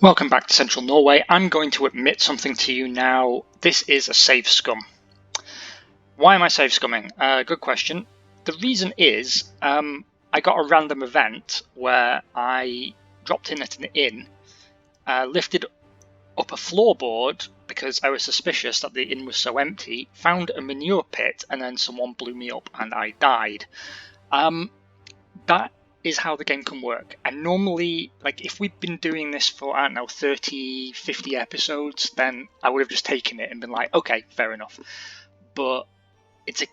Welcome back to Central Norway. I'm going to admit something to you now. This is a save scum. Why am I save scumming? Good question. The reason is I got a random event where I dropped in at an inn, lifted up a floorboard because I was suspicious that the inn was so empty, found a manure pit, and then someone blew me up and I died. That is how the game can work. And normally, like, if we'd been doing this for, I don't know, 30, 50 episodes, then I would have just taken it and been like, okay, fair enough. But it's a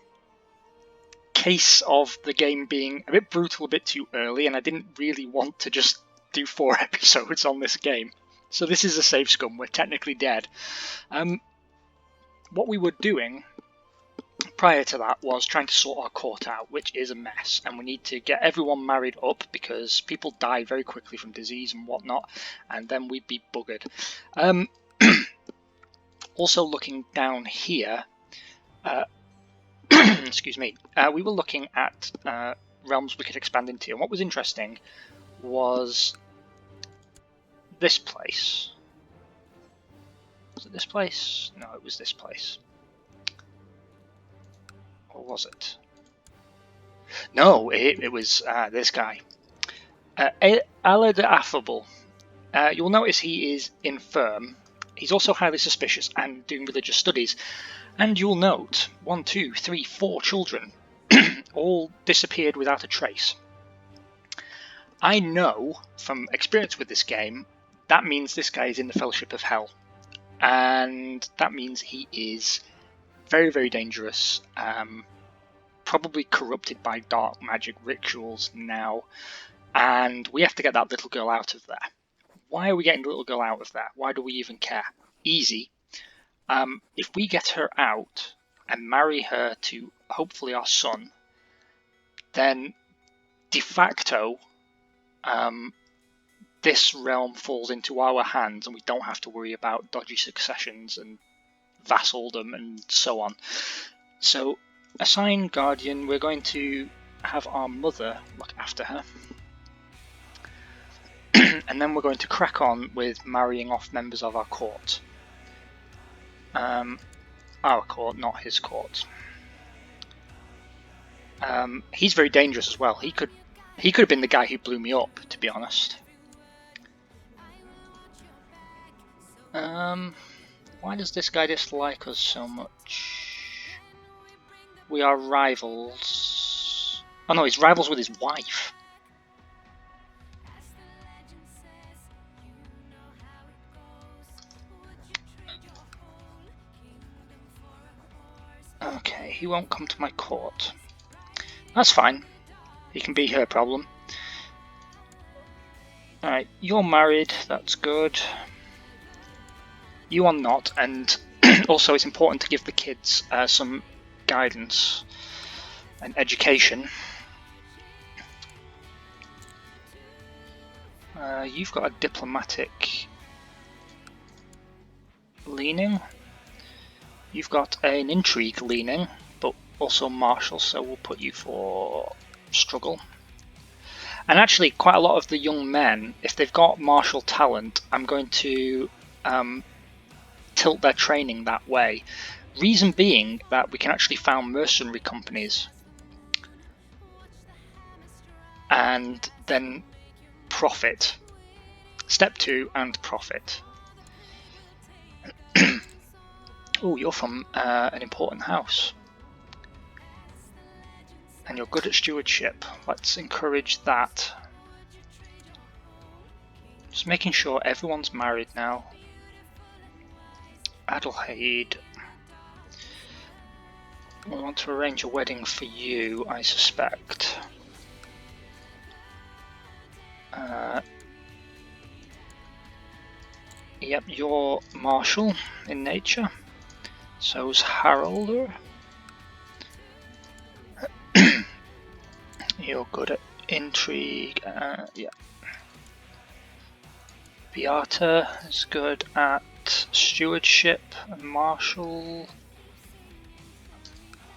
case of the game being a bit brutal a bit too early, and I didn't really want to just do 4 episodes on this game. So this is a save scum. We're technically dead. What we were doing prior to that was trying to sort our court out, which is a mess, and we need to get everyone married up because people die very quickly from disease and whatnot, and then we'd be buggered. Also looking down here, excuse me, we were looking at realms we could expand into, and what was interesting was this place. Was it this place? No, it was this place. Or was it? No, it was this guy. Ala the Affable. You'll notice he is infirm. He's also highly suspicious and doing religious studies. And you'll note 1, 2, 3, 4 children all disappeared without a trace. I know from experience with this game that means this guy is in the Fellowship of Hell. And that means he is very, very dangerous. Probably corrupted by dark magic rituals now, and we have to get that little girl out of there. Why are we getting the little girl out of there? Why do we even care? Easy. If we get her out and marry her to hopefully our son, then de facto this realm falls into our hands and we don't have to worry about dodgy successions and vassaldom and so on. So assign guardian, we're going to have our mother look after her. And then we're going to crack on with marrying off members of our court. Our court, not his court. He's very dangerous as well. He could have been the guy who blew me up, to be honest. Why does this guy dislike us so much? We are rivals. Oh no, he's rivals with his wife. Okay, he won't come to my court. That's fine. He can be her problem. Alright, you're married, that's good. You are not, and also it's important to give the kids some guidance and education. You've got a diplomatic leaning. You've got an intrigue leaning, but also martial, so we'll put you for struggle. And actually, quite a lot of the young men, if they've got martial talent, I'm going to tilt their training that way. Reason being that we can actually found mercenary companies and then profit. Step 2 and profit. Oh, you're from an important house. And you're good at stewardship. Let's encourage that. Just making sure everyone's married now. Adelheid. We want to arrange a wedding for you, I suspect. Yep, you're martial in nature. So's Haralder. You're good at intrigue. Yeah. Beata is good at stewardship and martial.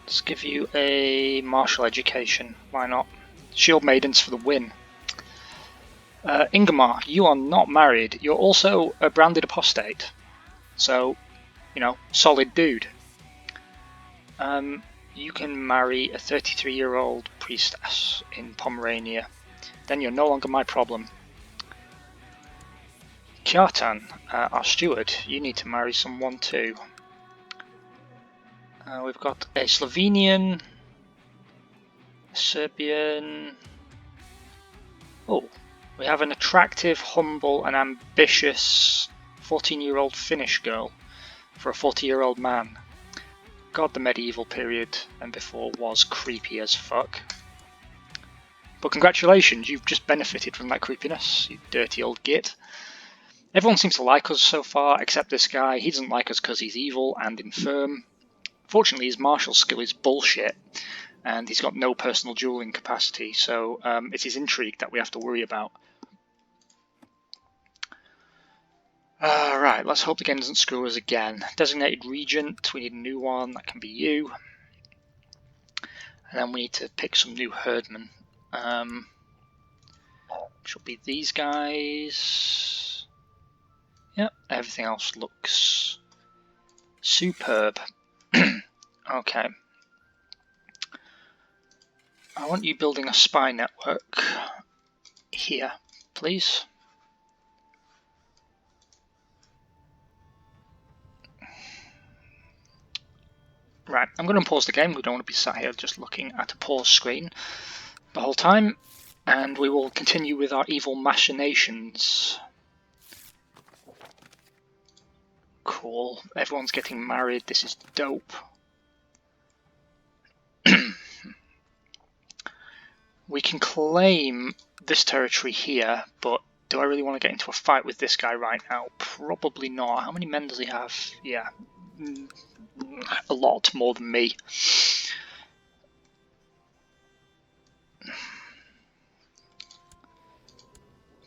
Let's give you a martial education. Why not? Shield Maidens for the win. Ingemar, you are not married. You're also a branded apostate. So, you know, solid dude. You can marry a 33-year-old priestess in Pomerania. Then you're no longer my problem. Kjartan, our steward, you need to marry someone too. We've got a Slovenian, a Serbian. Oh, we have an attractive, humble, and ambitious 14-year-old Finnish girl for a 40-year-old man. God, the medieval period and before was creepy as fuck. But congratulations, you've just benefited from that creepiness, you dirty old git. Everyone seems to like us so far, except this guy. He doesn't like us because he's evil and infirm. Fortunately, his martial skill is bullshit, and he's got no personal dueling capacity, so it's his intrigue that we have to worry about. Right, let's hope the game doesn't screw us again. Designated Regent, we need a new one, that can be you. And then we need to pick some new herdmen. Should be these guys. Yep, everything else looks superb. Okay. I want you building a spy network here, please. Right, I'm going to pause the game. We don't want to be sat here just looking at a pause screen the whole time. And we will continue with our evil machinations. Cool. Everyone's getting married. This is dope. We can claim this territory here, but do I really want to get into a fight with this guy right now? Probably not. How many men does he have? Yeah, a lot more than me.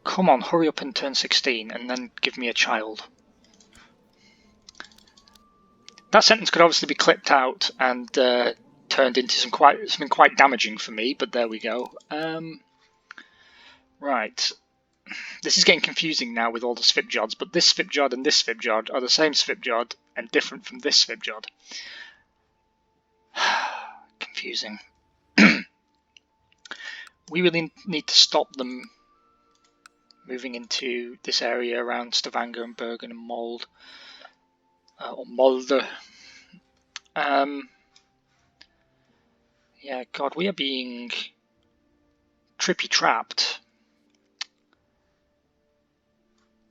Come on, hurry up and turn 16 and then give me a child. That sentence could obviously be clipped out and turned into something quite damaging for me, but there we go. Right. This is getting confusing now with all the Svipjods, but this Svipjod and this Svipjod are the same Svipjod and different from this Svipjod. Confusing. We really need to stop them moving into this area around Stavanger and Bergen and Mold. Or Molde. Yeah, God, we are being trippy trapped.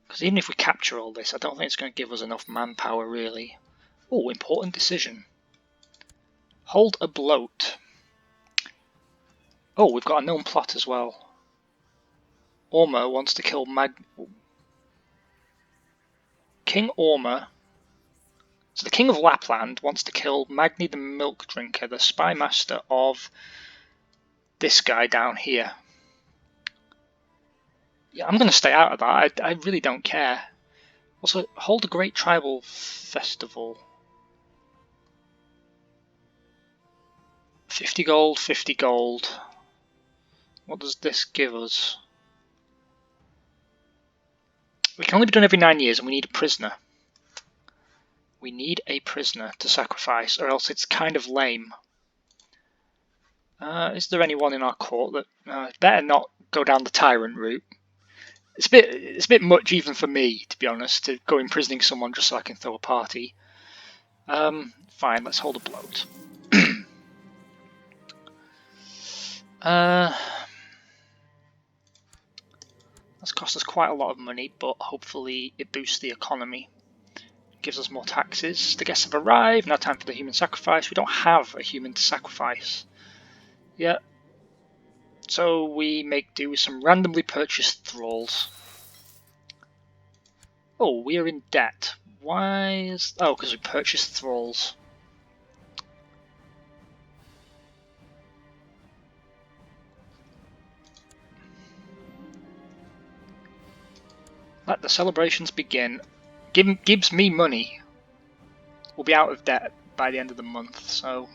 Because even if we capture all this, I don't think it's going to give us enough manpower, really. Oh, important decision. Hold a bloat. Oh, we've got a known plot as well. Orma wants to kill King Orma. So the King of Lapland wants to kill Magni the Milk Drinker, the spy master of this guy down here. Yeah, I'm going to stay out of that. I really don't care. Also, hold a great tribal festival. 50 gold, 50 gold. What does this give us? We can only be done every 9 years and we need a prisoner. We need a prisoner to sacrifice, or else it's kind of lame. Is there anyone in our court that better not go down the tyrant route? It's a bit much even for me, to be honest, to go imprisoning someone just so I can throw a party. Fine, let's hold a bloat. That's cost us quite a lot of money, but hopefully it boosts the economy. Gives us more taxes. The guests have arrived. Now time for the human sacrifice. We don't have a human to sacrifice yet. So we make do with some randomly purchased thralls. Oh, we are in debt. Why is... Oh, because we purchased thralls. Let the celebrations begin. Gives me money. We'll be out of debt by the end of the month, so...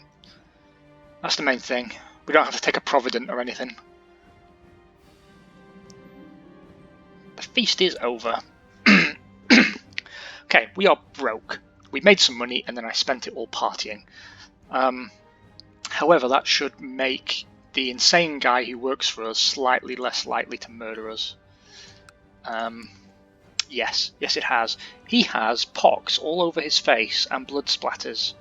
That's the main thing. We don't have to take a provident or anything. The feast is over. Okay, we are broke. We made some money and then I spent it all partying. However, that should make the insane guy who works for us slightly less likely to murder us. Yes, it has. He has pox all over his face and blood splatters.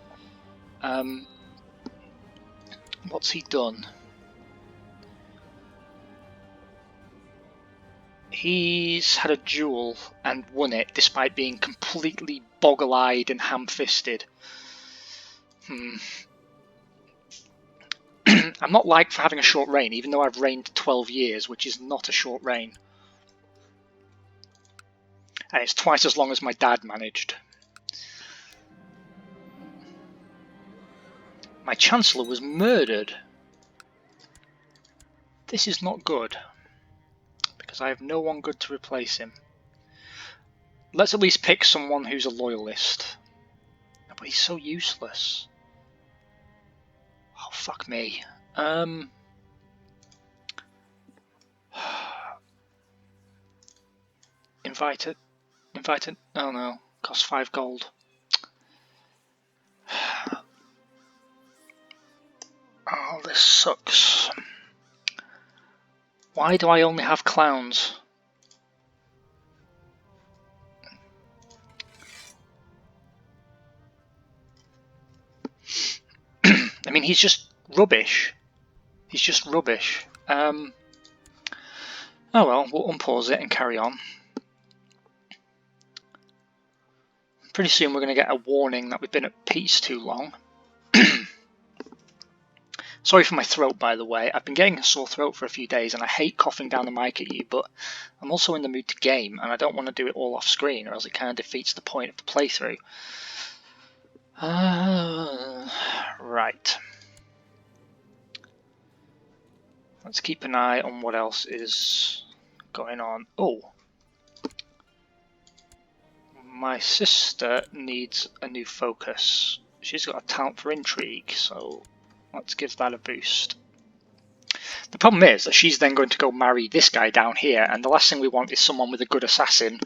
What's he done? He's had a duel and won it despite being completely boggle-eyed and ham-fisted. I'm not liked for having a short reign, even though I've reigned 12 years, which is not a short reign. And it's twice as long as my dad managed. My Chancellor was murdered. This is not good, because I have no one good to replace him. Let's at least pick someone who's a loyalist. But he's so useless. Oh, fuck me. Invite it. Oh no, costs 5 gold. Oh, this sucks. Why do I only have clowns? I mean, he's just rubbish. He's just rubbish. Oh well, we'll unpause it and carry on. Pretty soon we're going to get a warning that we've been at peace too long. Sorry for my throat, by the way. I've been getting a sore throat for a few days and I hate coughing down the mic at you, but I'm also in the mood to game and I don't want to do it all off screen or else it kind of defeats the point of the playthrough. Right. Let's keep an eye on what else is going on. Oh. My sister needs a new focus. She's got a talent for intrigue, so let's give that a boost. The problem is that she's then going to go marry this guy down here, and the last thing we want is someone with a good assassin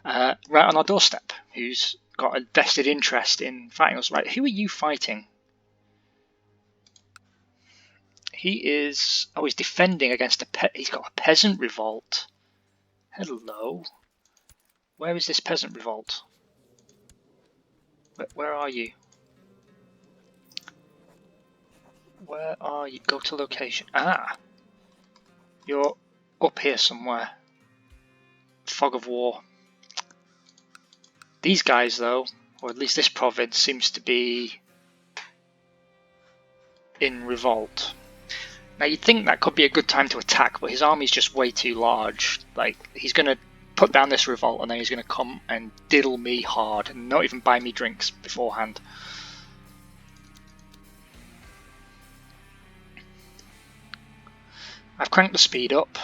right on our doorstep, who's got a vested interest in fighting us. Right, who are you fighting? He is... oh, he's defending against he's got a peasant revolt. Hello. Where is this peasant revolt? Where are you? Where are you? Go to location. Ah! You're up here somewhere. Fog of war. These guys, though, or at least this province, seems to be in revolt. Now, you'd think that could be a good time to attack, but his army's just way too large. Like, he's going to put down this revolt and then he's going to come and diddle me hard and not even buy me drinks beforehand. I've cranked the speed up.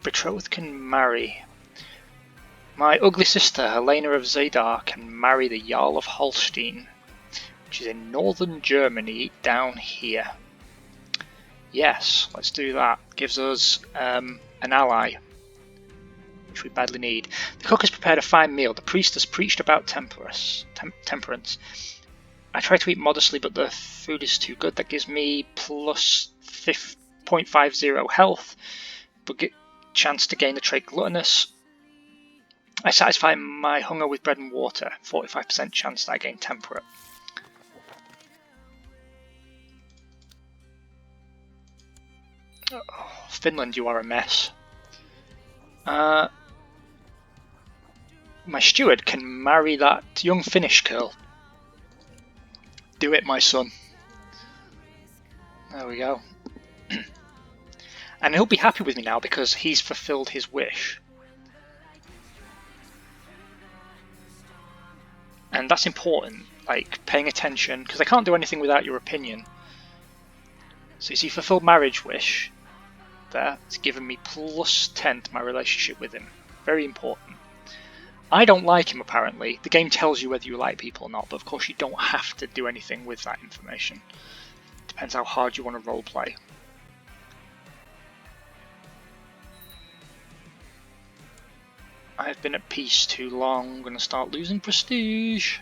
Betrothed can marry. My ugly sister Helena of Zadar can marry the Jarl of Holstein, which is in northern Germany down here. Yes, let's do that. Gives us an ally, which we badly need. The cook has prepared a fine meal. The priest has preached about temperance. I try to eat modestly, but the food is too good. That gives me plus 0.50 health, but get chance to gain the trait gluttonous. I satisfy my hunger with bread and water. 45% chance that I gain temperate. Oh, Finland, you are a mess. My steward can marry that young Finnish girl. Do it, my son. There we go. And he'll be happy with me now because he's fulfilled his wish. And that's important, like paying attention, because I can't do anything without your opinion. So you see, fulfilled marriage wish. There, it's given me plus 10 to my relationship with him. Very important. I don't like him apparently. The game tells you whether you like people or not, but of course you don't have to do anything with that information. Depends how hard you want to roleplay. I've been at peace too long. I'm going to start losing prestige.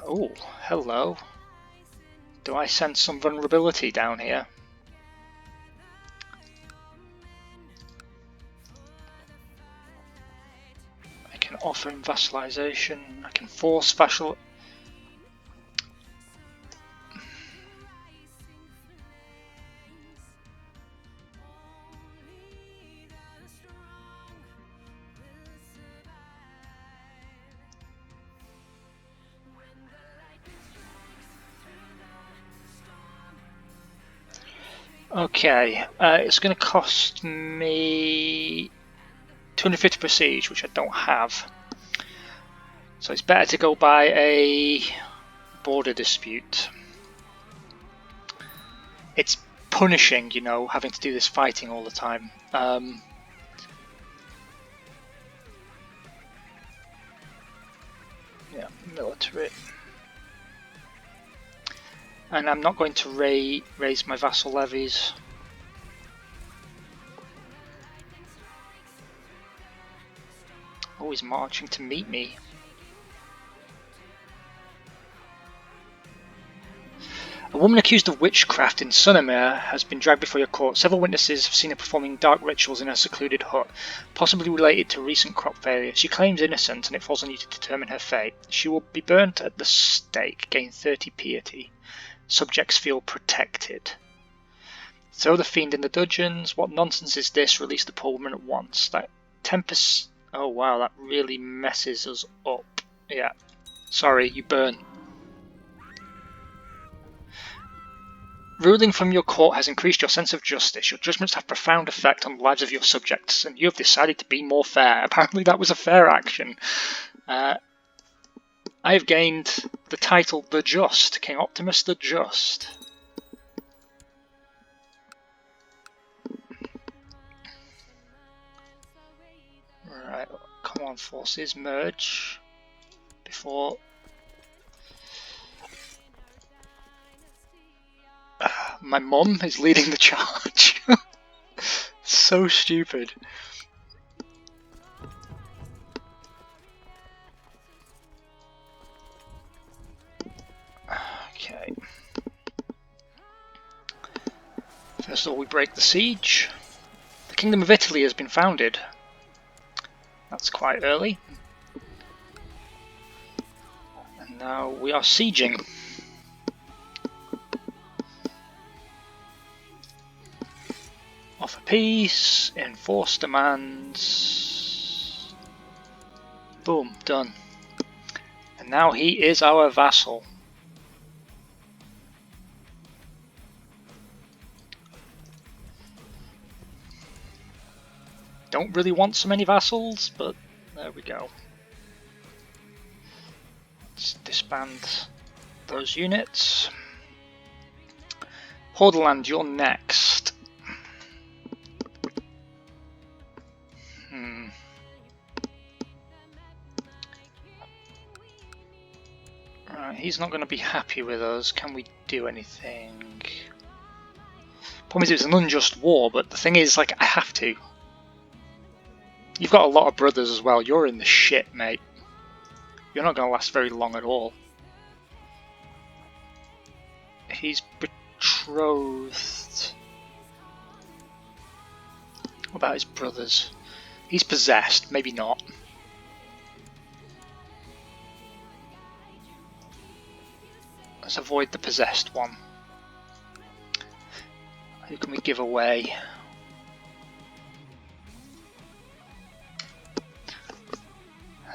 Oh, hello. Do I sense some vulnerability down here? I can offer him vassalization. I can force vassal. Okay, it's going to cost me 250 prestige, which I don't have. So it's better to go by a border dispute. It's punishing, you know, having to do this fighting all the time. Yeah, military. And I'm not going to raise my vassal levies. Oh, he's marching to meet me. A woman accused of witchcraft in Sunamir has been dragged before your court. Several witnesses have seen her performing dark rituals in her secluded hut, possibly related to recent crop failure. She claims innocence, and it falls on you to determine her fate. She will be burnt at the stake, gain 30 piety. Subjects feel protected. Throw the fiend in the dungeons. What nonsense is this? Release the poor woman at once. That tempest. Oh wow, that really messes us up. Yeah. Sorry, you burn. Ruling from your court has increased your sense of justice. Your judgments have profound effect on the lives of your subjects, and you have decided to be more fair. Apparently that was a fair action. I have gained the title The Just, King Optimus the Just. Right, come on forces, merge. Before... my mum is leading the charge. So stupid. Okay. First of all, we break the siege. The Kingdom of Italy has been founded. That's quite early. And now we are sieging. Offer peace, enforce demands. Boom, done. And now he is our vassal. Don't really want so many vassals, but there we go. Let's disband those units. Hordaland, you're next. Right, he's not going to be happy with us. Can we do anything? Problem is, it's an unjust war, but the thing is, like, I have to. You've got a lot of brothers as well. You're in the shit, mate. You're not going to last very long at all. He's betrothed. What about his brothers? He's possessed. Maybe not. Let's avoid the possessed one. Who can we give away?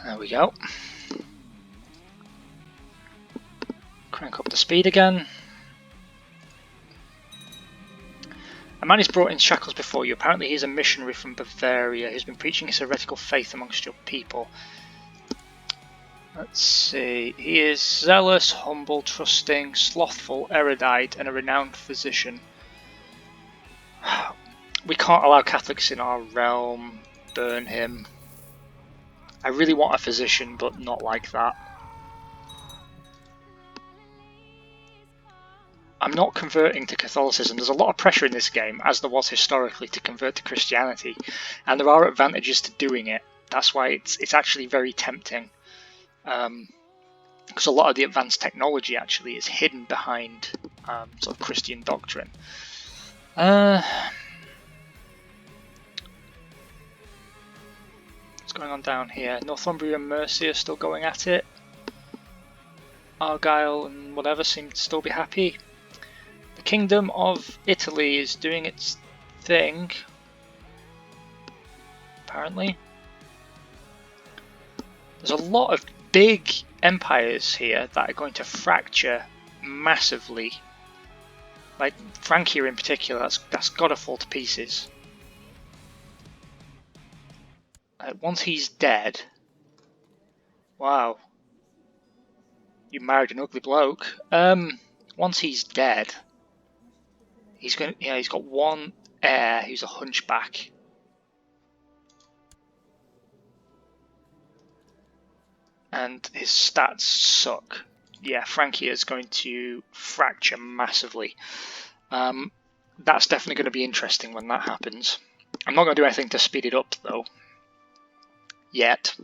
There we go. Crank up the speed again. A man is brought in shackles before you. Apparently he is a missionary from Bavaria who's been preaching his heretical faith amongst your people. Let's see. He is zealous, humble, trusting, slothful, erudite, and a renowned physician. We can't allow Catholics in our realm. Burn him. I really want a physician, but not like that. I'm not converting to Catholicism. There's a lot of pressure in this game, as there was historically, to convert to Christianity, and there are advantages to doing it. That's why it's actually very tempting, because a lot of the advanced technology actually is hidden behind sort of Christian doctrine. What's going on down here? Northumbria and Mercia are still going at it. Argyll and whatever seem to still be happy. The Kingdom of Italy is doing its thing, apparently. There's a lot of big empires here that are going to fracture massively. Like Francia in particular, that's got to fall to pieces. Once he's dead, wow, you married an ugly bloke. Once he's dead, he's got one heir who's a hunchback. And his stats suck. Yeah, Francia is going to fracture massively. That's definitely going to be interesting when that happens. I'm not going to do anything to speed it up though. Yet.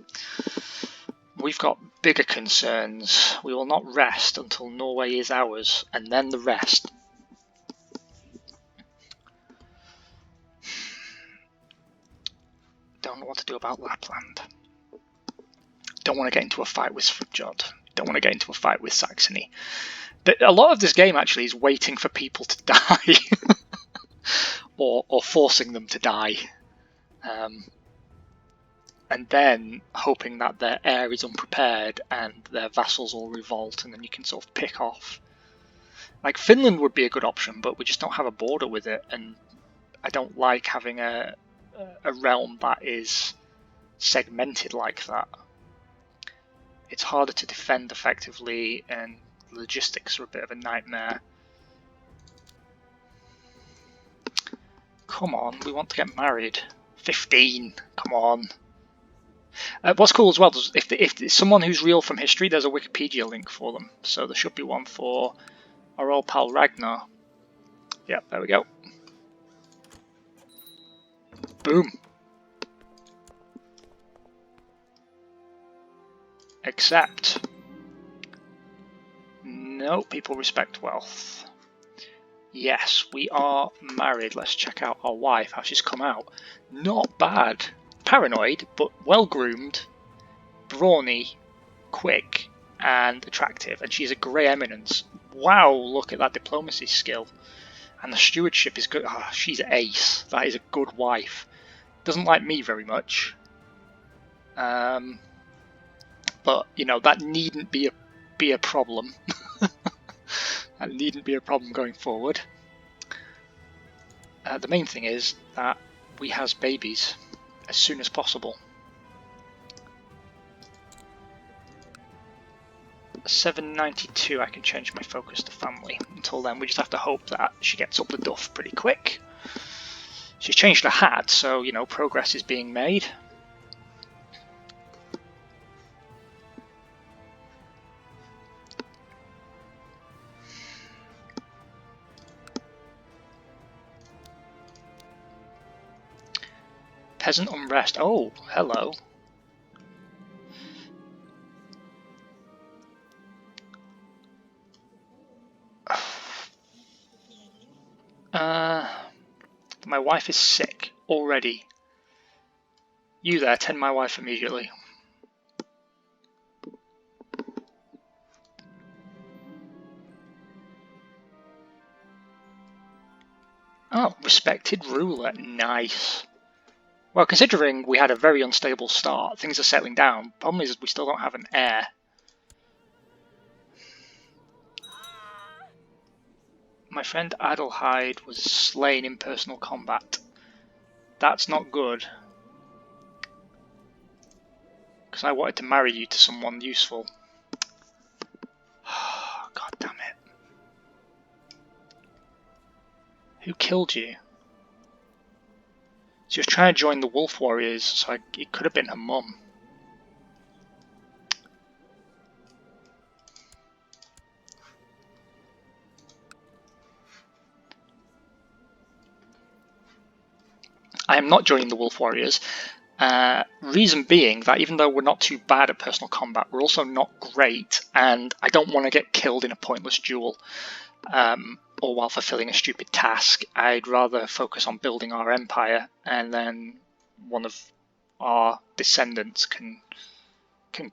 We've got bigger concerns. We will not rest until Norway is ours, and then the rest. Don't know what to do about Lapland. Don't want to get into a fight with Svitjod. Don't want to get into a fight with Saxony. But a lot of this game actually is waiting for people to die. or forcing them to die. And then hoping that their heir is unprepared and their vassals will revolt, and then you can sort of pick off. Like Finland would be a good option, but we just don't have a border with it, and I don't like having a realm that is segmented like that. It's harder to defend effectively, and logistics are a bit of a nightmare. Come on, we want to get married. 15, come on. What's cool as well, if it's someone who's real from history, there's a Wikipedia link for them. So there should be one for our old pal Ragnar. Yep, there we go. Boom. Accept. No, people respect wealth. Yes, we are married. Let's check out our wife, how she's come out. Not bad. Paranoid, but well-groomed, brawny, quick, and attractive. And she's a grey eminence. Wow, look at that diplomacy skill. And the stewardship is good. Oh, she's ace. That is a good wife. Doesn't like me very much. But, you know, that needn't be a problem. That needn't be a problem going forward. The main thing is that we has babies as soon as possible. 792, I can change my focus to family. Until then, we just have to hope that she gets up the duff pretty quick. She's changed her hat, so, you know, progress is being made. Peasant unrest. Oh, hello. My wife is sick already. You there, tend my wife immediately. Oh, respected ruler. Nice. Well, considering we had a very unstable start, things are settling down. Problem is we still don't have an heir. My friend Adelheid was slain in personal combat. That's not good. Because I wanted to marry you to someone useful. God damn it. Who killed you? She was trying to join the Wolf Warriors, so it could have been her mum. I'm not joining the Wolf Warriors. Reason being that even though we're not too bad at personal combat, we're also not great, and I don't want to get killed in a pointless duel or while fulfilling a stupid task. I'd rather focus on building our empire, and then one of our descendants can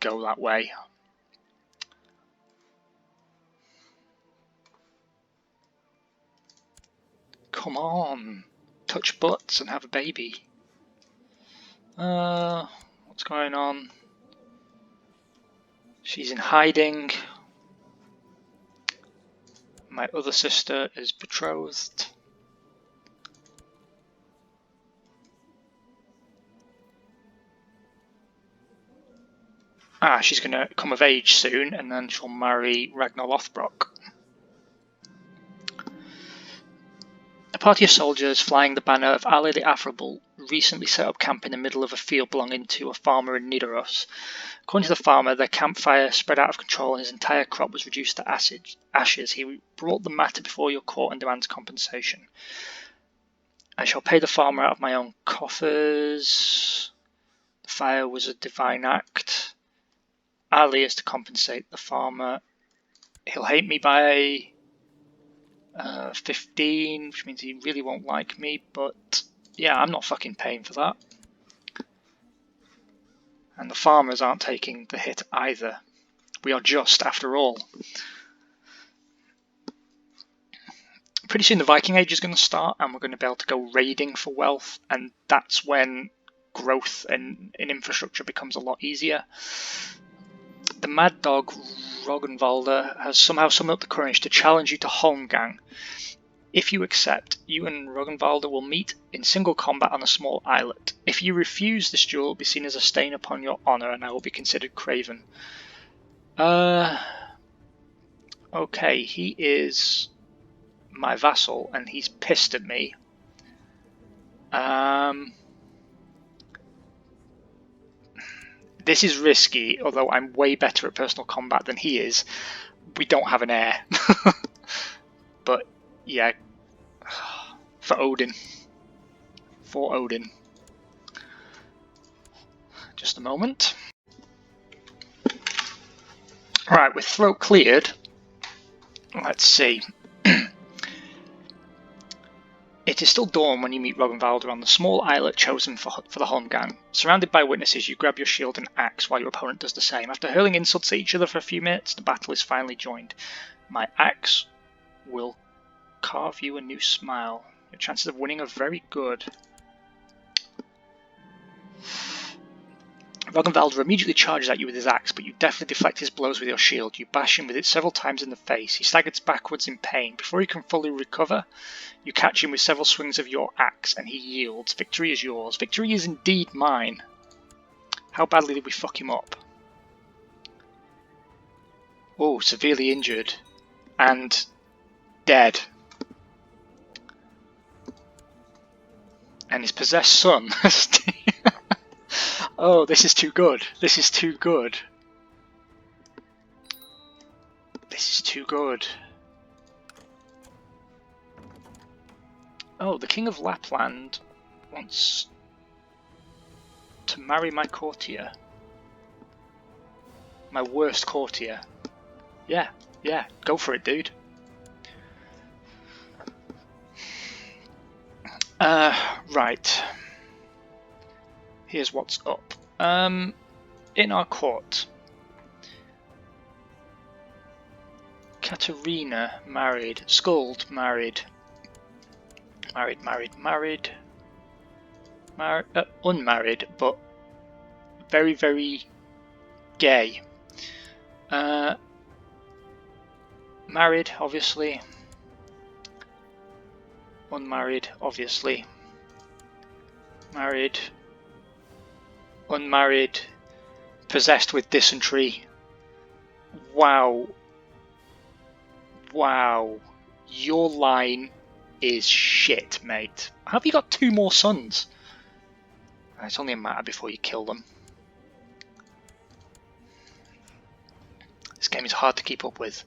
go that way. Come on, touch butts and have a baby. What's going on? She's in hiding. My other sister is betrothed. She's going to come of age soon, and then she'll marry Ragnar Lothbrok. A party of soldiers flying the banner of Ali the Affable recently set up camp in the middle of a field belonging to a farmer in Nidaros. According to the farmer, their campfire spread out of control and his entire crop was reduced to ashes. He brought the matter before your court and demands compensation. I shall pay the farmer out of my own coffers. The fire was a divine act. Ali is to compensate the farmer. He'll hate me by 15, which means he really won't like me, but yeah, I'm not fucking paying for that. And the farmers aren't taking the hit either. We are just, after all. Pretty soon the Viking Age is going to start, and we're going to be able to go raiding for wealth, and that's when growth in infrastructure becomes a lot easier. The mad dog Roggenwalder has somehow summoned up the courage to challenge you to Holmgang. If you accept, you and Roggenwalder will meet in single combat on a small islet. If you refuse, this duel will be seen as a stain upon your honour, and I will be considered craven. Okay, he is my vassal, and he's pissed at me. This is risky, although I'm way better at personal combat than he is. We don't have an heir. But, yeah. For Odin. For Odin. Just a moment. Right, with throat cleared. Let's see. It is still dawn when you meet Roggenwalder on the small islet chosen for the Holmgang. Surrounded by witnesses, you grab your shield and axe while your opponent does the same. After hurling insults at each other for a few minutes, the battle is finally joined. My axe will carve you a new smile. Your chances of winning are very good. Roggenwalder immediately charges at you with his axe, but you definitely deflect his blows with your shield. You bash him with it several times in the face. He staggers backwards in pain. Before he can fully recover, you catch him with several swings of your axe, and he yields. Victory is yours. Victory is indeed mine. How badly did we fuck him up? Oh, severely injured. And dead. And his possessed son. Oh, this is too good. This is too good. This is too good. Oh, the King of Lapland wants to marry my courtier. My worst courtier. Yeah, go for it, dude. Right. Here's what's up. In our court, Katerina married, Skuld married, unmarried, but very, very gay. Married, obviously. Unmarried, obviously. Married. Unmarried. Possessed with dysentery. Wow. Wow. Your line is shit, mate. Have you got 2 more sons? It's only a matter before you kill them. This game is hard to keep up with.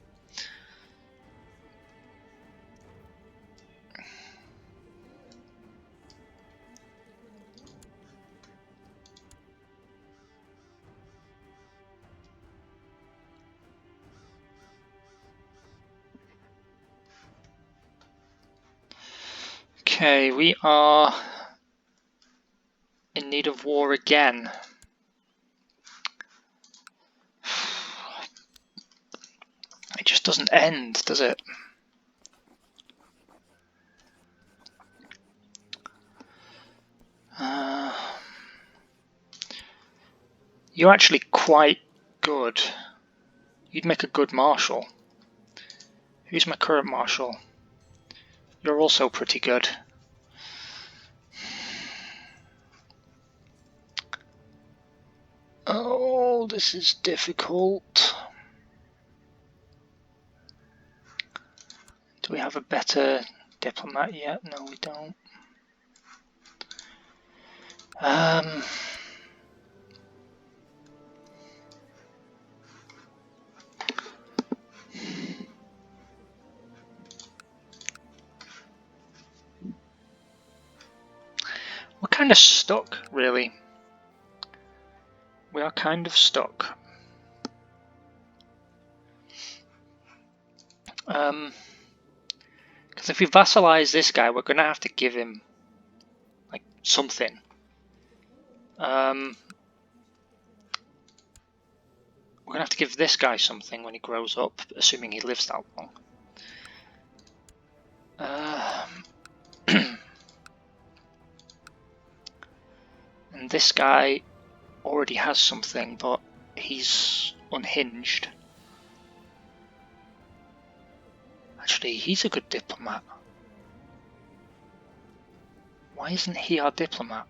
Okay, we are in need of war again. It just doesn't end, does it? You're actually quite good. You'd make a good marshal. Who's my current marshal? You're also pretty good. Oh, this is difficult. Do we have a better diplomat yet? No, we don't. We're kind of stuck, really. We are kind of stuck. Because if we vassalize this guy, we're going to have to give him like something. We're going to have to give this guy something when he grows up, assuming he lives that long. And this guy already has something, but he's unhinged. Actually, he's a good diplomat. Why isn't he our diplomat?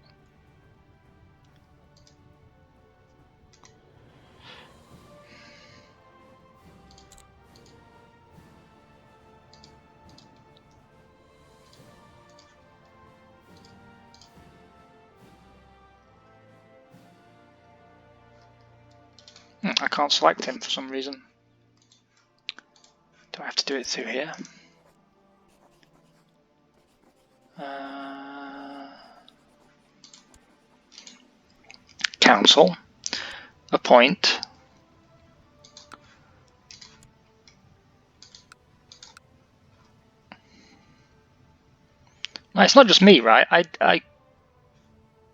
I can't select him for some reason. Do I have to do it through here? Council. Appoint. Now, it's not just me, right? I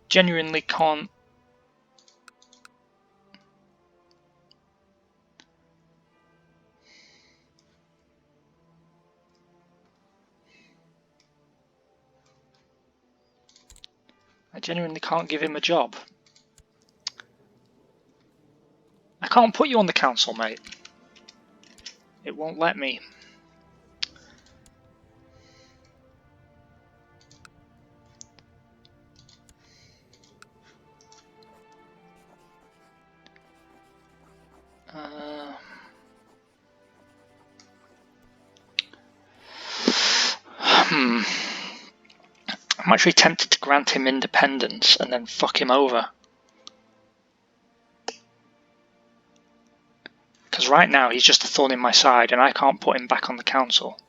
genuinely can't. I genuinely can't give him a job. I can't put you on the council, mate. It won't let me. I'm actually tempted to grant him independence and then fuck him over. Because right now he's just a thorn in my side and I can't put him back on the council.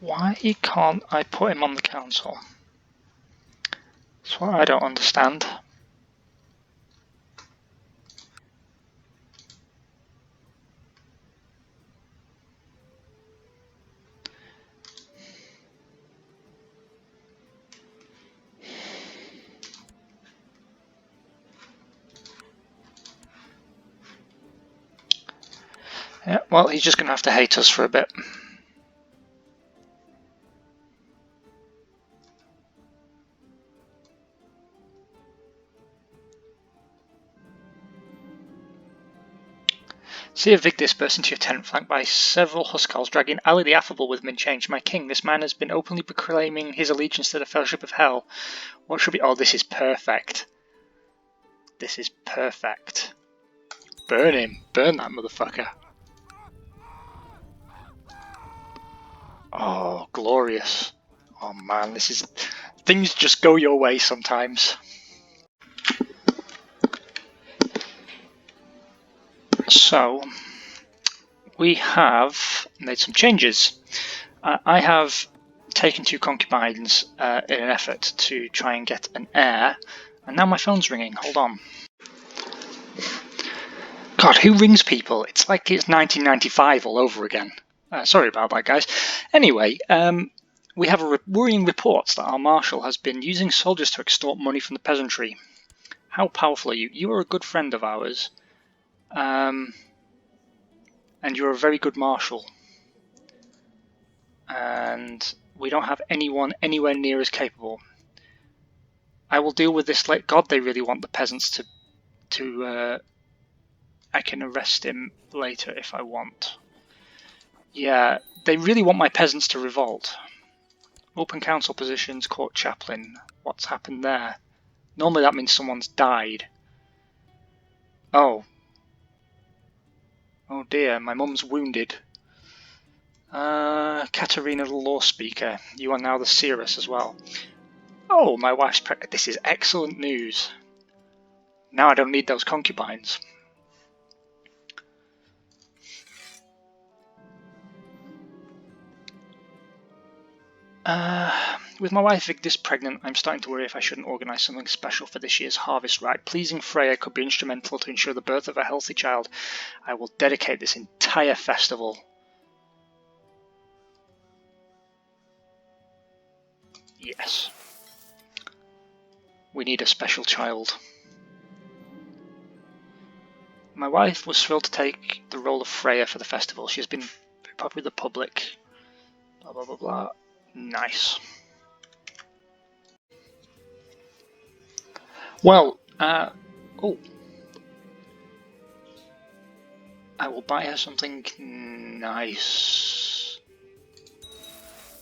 Why can't I put him on the council? That's what I don't understand. Yeah, well, he's just going to have to hate us for a bit. See a Vigdis burst into your tent, flanked by several Huskarls, dragging Ali the Affable with him in chains. My king, this man has been openly proclaiming his allegiance to the Fellowship of Hell. What should be... Oh, this is perfect. This is perfect. Burn him. Burn that motherfucker. Oh, glorious. Oh man, this things just go your way sometimes. So, we have made some changes. I have taken 2 concubines in an effort to try and get an heir, and now my phone's ringing. Hold on. God, who rings people? It's like it's 1995 all over again. Sorry about that, guys. Anyway, we have worrying reports that our marshal has been using soldiers to extort money from the peasantry. How powerful are you? You are a good friend of ours. And you're a very good marshal. And we don't have anyone anywhere near as capable. I will deal with this like God. They really want the peasants to I can arrest him later if I want. Yeah, they really want my peasants to revolt. Open council positions, court chaplain. What's happened there? Normally that means someone's died. Oh. Oh dear, my mum's wounded. Katerina the law speaker. You are now the seeress as well. Oh, my wife's pregnant. This is excellent news. Now I don't need those concubines. With my wife Victus pregnant, I'm starting to worry if I shouldn't organise something special for this year's harvest rite. Pleasing Freya could be instrumental to ensure the birth of a healthy child. I will dedicate this entire festival. Yes. We need a special child. My wife was thrilled to take the role of Freya for the festival. She has been very popular with the public. Blah blah blah blah. Nice. Well, oh. I will buy her something nice.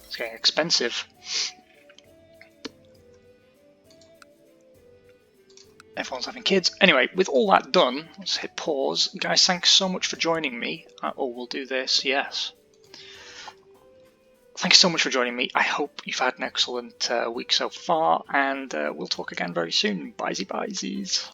It's getting expensive. Everyone's having kids. Anyway, with all that done, let's hit pause. Guys, thanks so much for joining me. Oh, we'll do this, yes. Thanks so much for joining me. I hope you've had an excellent week so far, and we'll talk again very soon. Bye-sies.